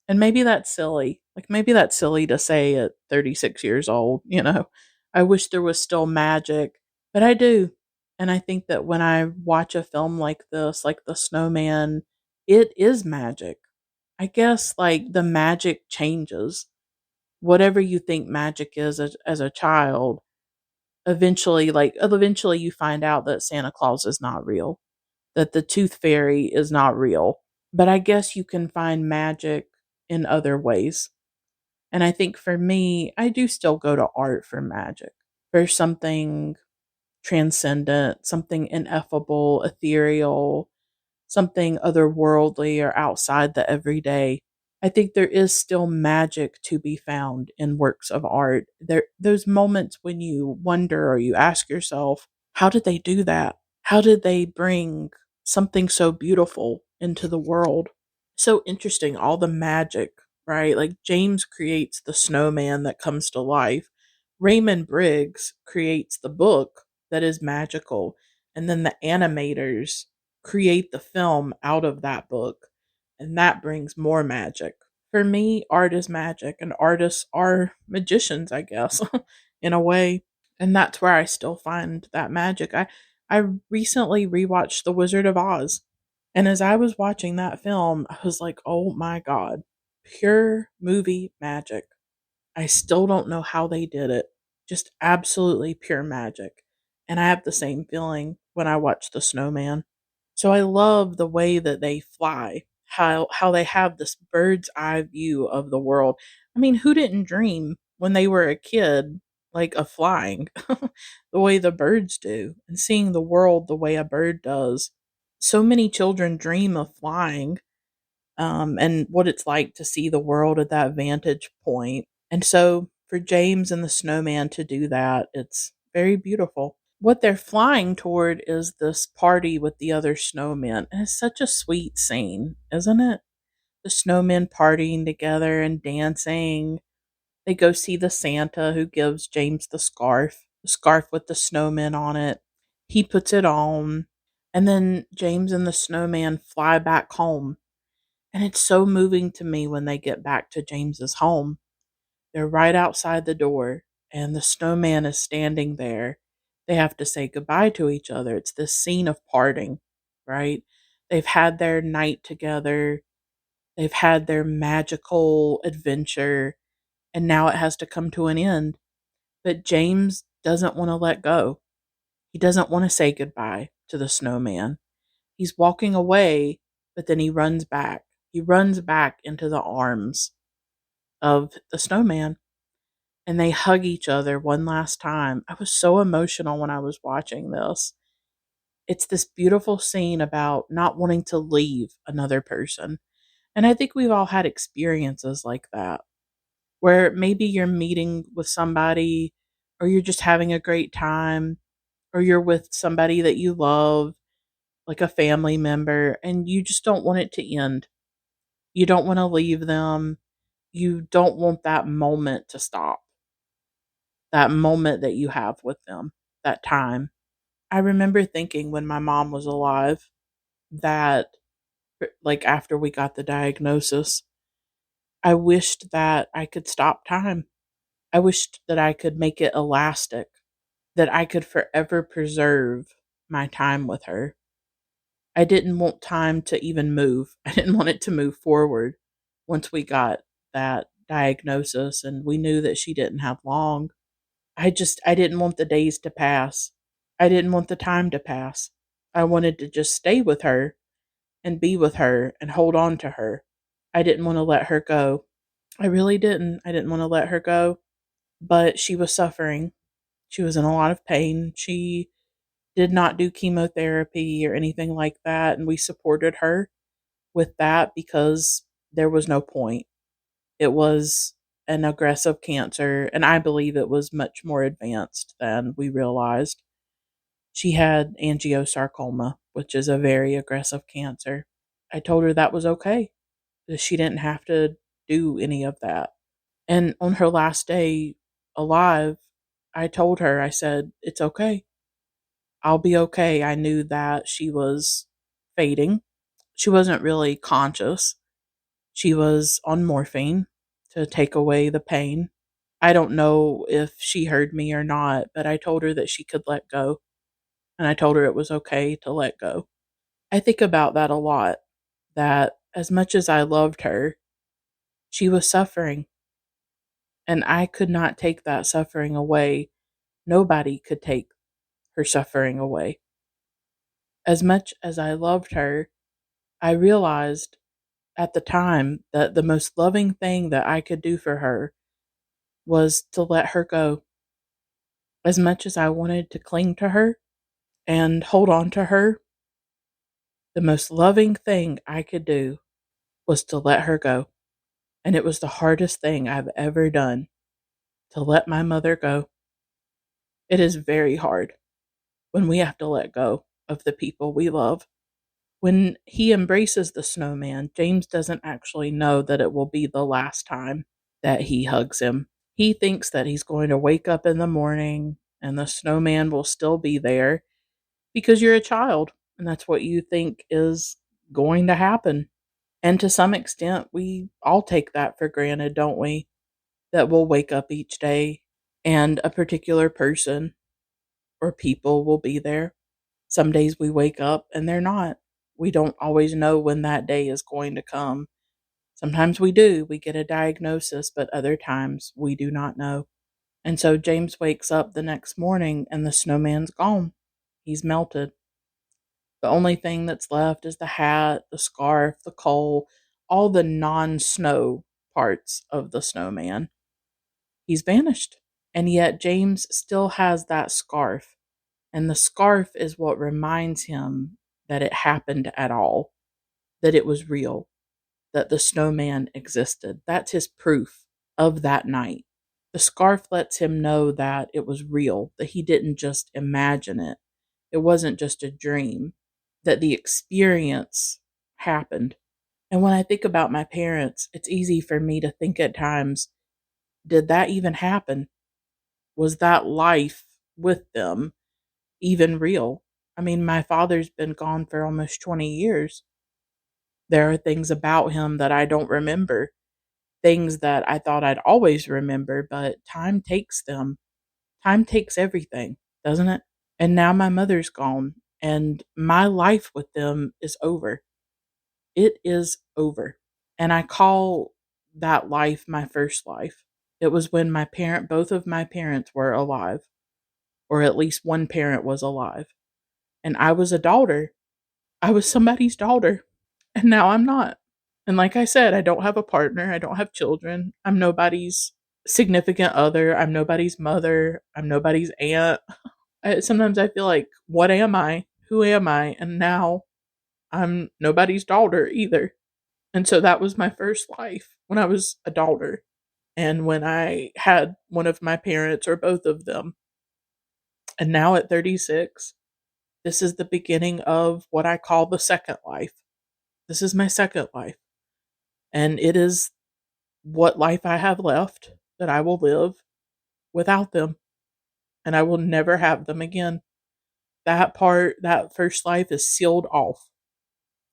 S1: And maybe that's silly. Like, maybe that's silly to say at 36 years old. I wish there was still magic, but I do. And I think that when I watch a film like this, like The Snowman, it is magic. I guess, like, the magic changes. Whatever you think magic is as a child, eventually you find out that Santa Claus is not real, that the tooth fairy is not real. But I guess you can find magic in other ways. And I think for me, I do still go to art for magic, for something transcendent, something ineffable, ethereal, something otherworldly or outside the everyday. I think there is still magic to be found in works of art. Those moments when you wonder or you ask yourself, how did they do that? How did they bring something so beautiful into the world? So interesting, all the magic, right? Like, James creates the snowman that comes to life. Raymond Briggs creates the book that is magical. And then the animators create the film out of that book. And that brings more magic. For me, art is magic, and artists are magicians, I guess, in a way. And that's where I still find that magic. I recently rewatched The Wizard of Oz. And as I was watching that film, I was like, oh my God, pure movie magic. I still don't know how they did it. Just absolutely pure magic. And I have the same feeling when I watch The Snowman. So I love the way that they fly, how they have this bird's eye view of the world. I mean, who didn't dream when they were a kid, like, of flying the way the birds do and seeing the world the way a bird does? So many children dream of flying, and what it's like to see the world at that vantage point. And so for James and the snowman to do that, it's very beautiful. What they're flying toward is this party with the other snowmen. And it's such a sweet scene, isn't it? The snowmen partying together and dancing. They go see the Santa who gives James the scarf with the snowmen on it. He puts it on. And then James and the snowman fly back home. And it's so moving to me when they get back to James's home. They're right outside the door, and the snowman is standing there. They have to say goodbye to each other. It's this scene of parting, right? They've had their night together, they've had their magical adventure, and now it has to come to an end. But James doesn't want to let go. He doesn't want to say goodbye to the snowman. He's walking away, but then he runs back. He runs back into the arms of the snowman, and they hug each other one last time. I was so emotional when I was watching this. It's this beautiful scene about not wanting to leave another person. And I think we've all had experiences like that, where maybe you're meeting with somebody, or you're just having a great time, or you're with somebody that you love, like a family member, and you just don't want it to end. You don't want to leave them. You don't want that moment to stop, that moment that you have with them, that time. I remember thinking when my mom was alive that, like, after we got the diagnosis, I wished that I could stop time. I wished that I could make it elastic, that I could forever preserve my time with her. I didn't want time to even move. I didn't want it to move forward once we got that diagnosis and we knew that she didn't have long. I didn't want the days to pass. I didn't want the time to pass. I wanted to just stay with her and be with her and hold on to her. I didn't want to let her go. I really didn't. I didn't want to let her go, but she was suffering. She was in a lot of pain. She did not do chemotherapy or anything like that, and we supported her with that because there was no point. It was an aggressive cancer, and I believe it was much more advanced than we realized. She had angiosarcoma, which is a very aggressive cancer. I told her that was okay, that she didn't have to do any of that. And on her last day alive, I told her, I said, "It's okay. I'll be okay." I knew that she was fading. She wasn't really conscious. She was on morphine to take away the pain. I don't know if she heard me or not, but I told her that she could let go. And I told her it was okay to let go. I think about that a lot, that as much as I loved her, she was suffering. And I could not take that suffering away. Nobody could take her suffering away. As much as I loved her, I realized at the time that the most loving thing that I could do for her was to let her go. As much as I wanted to cling to her and hold on to her, the most loving thing I could do was to let her go. And it was the hardest thing I've ever done, to let my mother go. It is very hard when we have to let go of the people we love. When he embraces the snowman, James doesn't actually know that it will be the last time that he hugs him. He thinks that he's going to wake up in the morning and the snowman will still be there, because you're a child and that's what you think is going to happen. And to some extent, we all take that for granted, don't we? That we'll wake up each day and a particular person or people will be there. Some days we wake up and they're not. We don't always know when that day is going to come. Sometimes we do. We get a diagnosis, but other times we do not know. And so James wakes up the next morning and the snowman's gone. He's melted. The only thing that's left is the hat, the scarf, the coal, all the non snow parts of the snowman. He's vanished. And yet James still has that scarf. And the scarf is what reminds him that it happened at all, that it was real, that the snowman existed. That's his proof of that night. The scarf lets him know that it was real, that he didn't just imagine it. It wasn't just a dream, that the experience happened. And when I think about my parents, it's easy for me to think at times, did that even happen? Was that life with them even real? I mean, my father's been gone for almost 20 years. There are things about him that I don't remember, things that I thought I'd always remember, but time takes them. Time takes everything, doesn't it? And now my mother's gone, and my life with them is over. It is over. And I call that life my first life. It was when both of my parents were alive, or at least one parent was alive. And I was a daughter. I was somebody's daughter. And now I'm not. And like I said, I don't have a partner. I don't have children. I'm nobody's significant other. I'm nobody's mother. I'm nobody's aunt. Sometimes I feel like, what am I? Who am I? And now I'm nobody's daughter either. And so that was my first life when I was a daughter. And when I had one of my parents or both of them. And now at 36, this is the beginning of what I call the second life. This is my second life. And it is what life I have left that I will live without them. And I will never have them again. That first life is sealed off.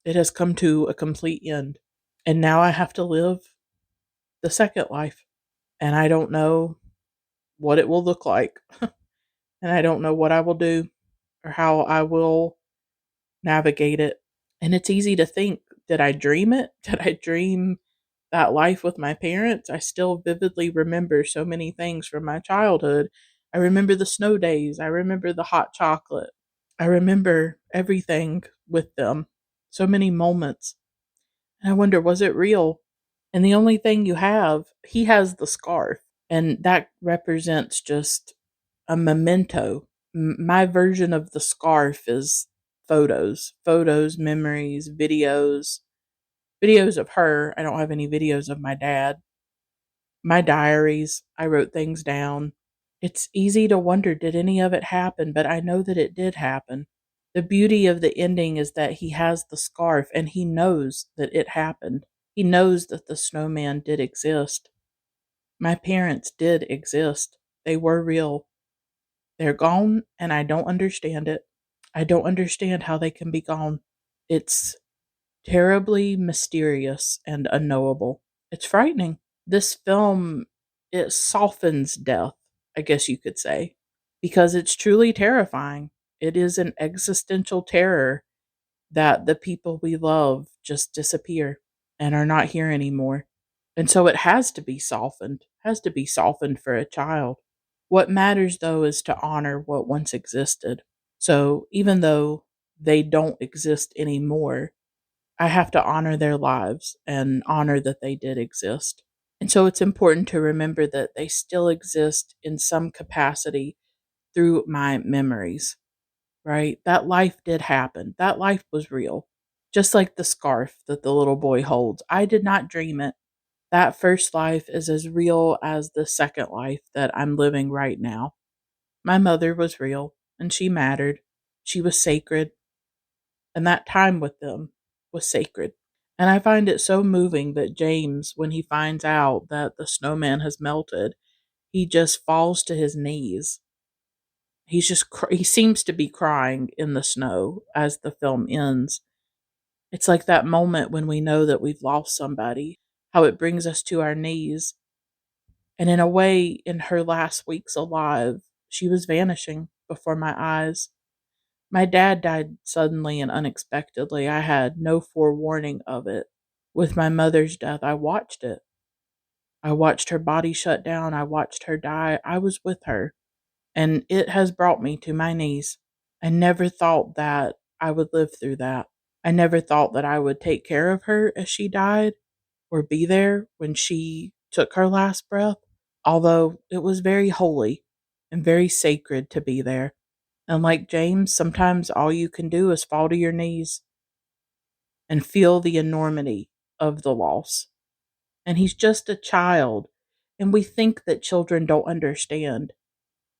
S1: It has come to a complete end. And now I have to live the second life. And I don't know what it will look like. And I don't know what I will do or how I will navigate it. And it's easy to think, did I dream it? Did I dream that life with my parents? I still vividly remember so many things from my childhood. I remember the snow days. I remember the hot chocolate. I remember everything with them. So many moments. And I wonder, was it real? And the only thing he has the scarf. And that represents just a memento. My version of the scarf is photos, memories, videos of her. I don't have any videos of my dad. My diaries, I wrote things down. It's easy to wonder, did any of it happen? But I know that it did happen. The beauty of the ending is that he has the scarf and he knows that it happened. He knows that the snowman did exist. My parents did exist. They were real. They're gone, and I don't understand it. I don't understand how they can be gone. It's terribly mysterious and unknowable. It's frightening. This film, it softens death, I guess you could say, because it's truly terrifying. It is an existential terror that the people we love just disappear and are not here anymore. And so it has to be softened for a child. What matters though is to honor what once existed. So even though they don't exist anymore, I have to honor their lives and honor that they did exist. And so it's important to remember that they still exist in some capacity through my memories, right? That life did happen. That life was real. Just like the scarf that the little boy holds. I did not dream it. That first life is as real as the second life that I'm living right now. My mother was real and she mattered. She was sacred. And that time with them was sacred. And I find it so moving that James, when he finds out that the snowman has melted, he just falls to his knees. He seems to be crying in the snow as the film ends. It's like that moment when we know that we've lost somebody, how it brings us to our knees. And in a way, in her last weeks alive, she was vanishing before my eyes. My dad died suddenly and unexpectedly. I had no forewarning of it. With my mother's death, I watched it. I watched her body shut down. I watched her die. I was with her. And it has brought me to my knees. I never thought that I would live through that. I never thought that I would take care of her as she died or be there when she took her last breath, although it was very holy and very sacred to be there. And like James, sometimes all you can do is fall to your knees and feel the enormity of the loss. And he's just a child. And we think that children don't understand,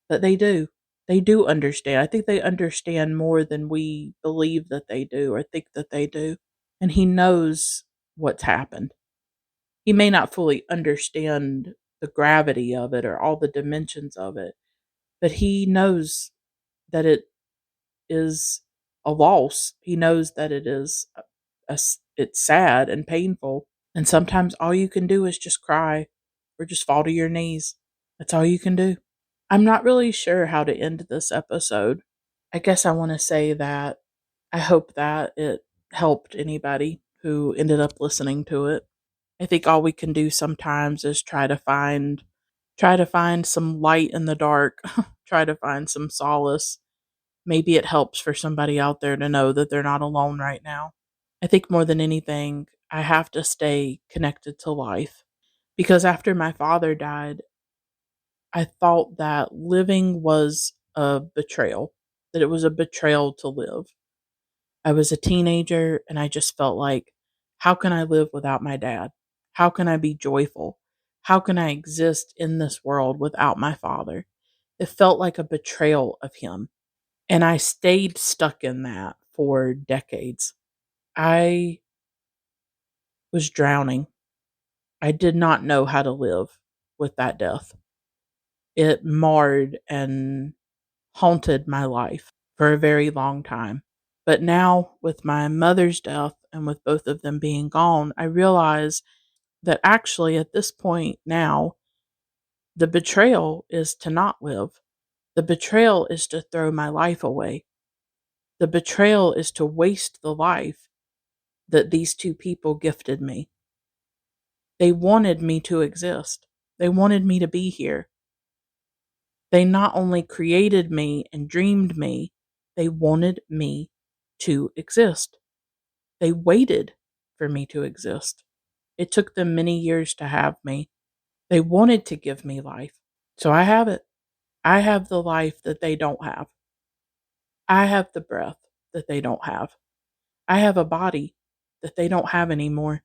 S1: but they do. They do understand. I think they understand more than we believe that they do or think that they do. And he knows what's happened. He may not fully understand the gravity of it or all the dimensions of it, but he knows that it is a loss. He knows that it is it's sad and painful. And sometimes all you can do is just cry or just fall to your knees. That's all you can do. I'm not really sure how to end this episode. I guess I want to say that I hope that it helped anybody who ended up listening to it. I think all we can do sometimes is try to find some light in the dark, try to find some solace. Maybe it helps for somebody out there to know that they're not alone right now. I think more than anything, I have to stay connected to life because after my father died, I thought that living was a betrayal, that it was a betrayal to live. I was a teenager and I just felt like, how can I live without my dad? How can I be joyful? How can I exist in this world without my father? It felt like a betrayal of him. And I stayed stuck in that for decades. I was drowning. I did not know how to live with that death. It marred and haunted my life for a very long time. But now, with my mother's death and with both of them being gone, I realize that actually at this point now, the betrayal is to not live. The betrayal is to throw my life away. The betrayal is to waste the life that these two people gifted me. They wanted me to exist. They wanted me to be here. They not only created me and dreamed me, they wanted me to exist. They waited for me to exist. It took them many years to have me. They wanted to give me life. So I have it. I have the life that they don't have. I have the breath that they don't have. I have a body that they don't have anymore.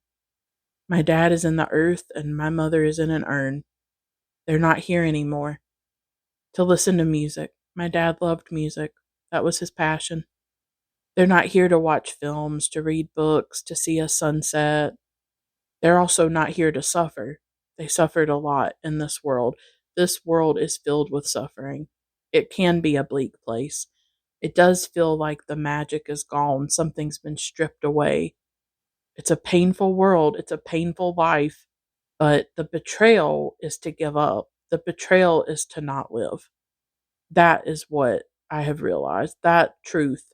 S1: My dad is in the earth and my mother is in an urn. They're not here anymore to listen to music. My dad loved music. That was his passion. They're not here to watch films, to read books, to see a sunset. They're also not here to suffer. They suffered a lot in this world. This world is filled with suffering. It can be a bleak place. It does feel like the magic is gone. Something's been stripped away. It's a painful world. It's a painful life. But the betrayal is to give up. The betrayal is to not live. That is what I have realized. That truth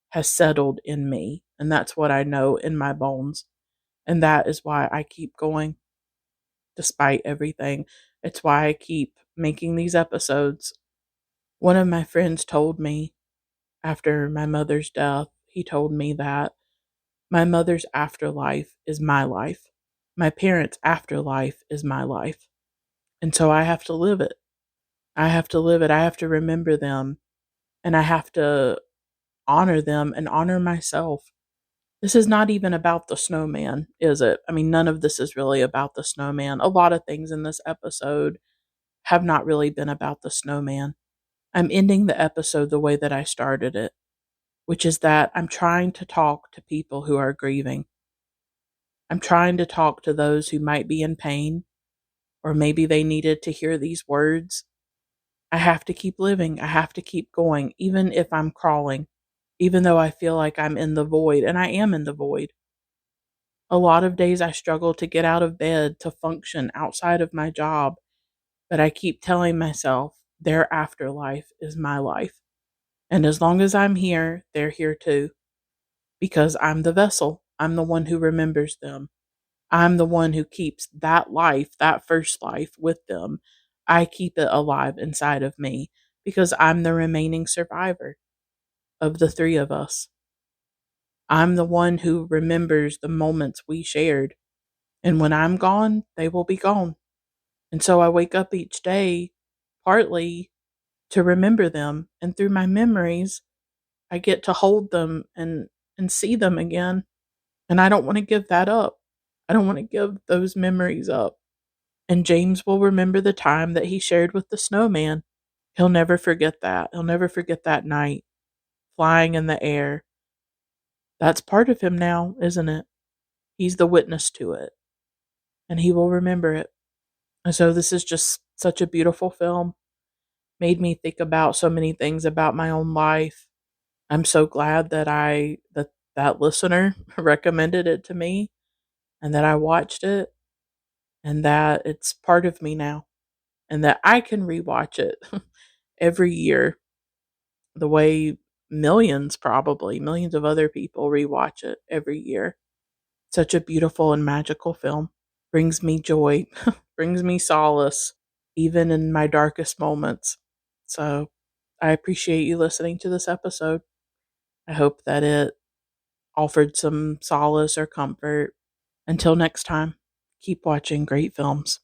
S1: has settled in me. And that's what I know in my bones. And that is why I keep going despite everything. It's why I keep making these episodes. One of my friends told me after my mother's death, he told me that my mother's afterlife is my life. My parents' afterlife is my life. And so I have to live it. I have to live it. I have to remember them and I have to honor them and honor myself. This is not even about the snowman, is it? I mean, none of this is really about the snowman. A lot of things in this episode have not really been about the snowman. I'm ending the episode the way that I started it, which is that I'm trying to talk to people who are grieving. I'm trying to talk to those who might be in pain, or maybe they needed to hear these words. I have to keep living. I have to keep going, even if I'm crawling, even though I feel like I'm in the void, and I am in the void. A lot of days I struggle to get out of bed to function outside of my job, but I keep telling myself their afterlife is my life. And as long as I'm here, they're here too, because I'm the vessel. I'm the one who remembers them. I'm the one who keeps that life, that first life with them. I keep it alive inside of me because I'm the remaining survivor of the three of us. I'm the one who remembers the moments we shared. And when I'm gone, they will be gone. And so I wake up each day partly to remember them. And through my memories, I get to hold them and see them again. And I don't want to give that up. I don't want to give those memories up. And James will remember the time that he shared with the snowman. He'll never forget that. He'll never forget that night flying in the air. That's part of him now, isn't it? He's the witness to it. And he will remember it. And so this is just such a beautiful film. Made me think about so many things about my own life. I'm so glad that that listener recommended it to me and that I watched it and that it's part of me now and that I can rewatch it every year, the way millions of other people rewatch it every year. Such a beautiful and magical film. Brings me joy, brings me solace, even in my darkest moments. So I appreciate you listening to this episode. I hope that it offered some solace or comfort. Until next time, keep watching great films.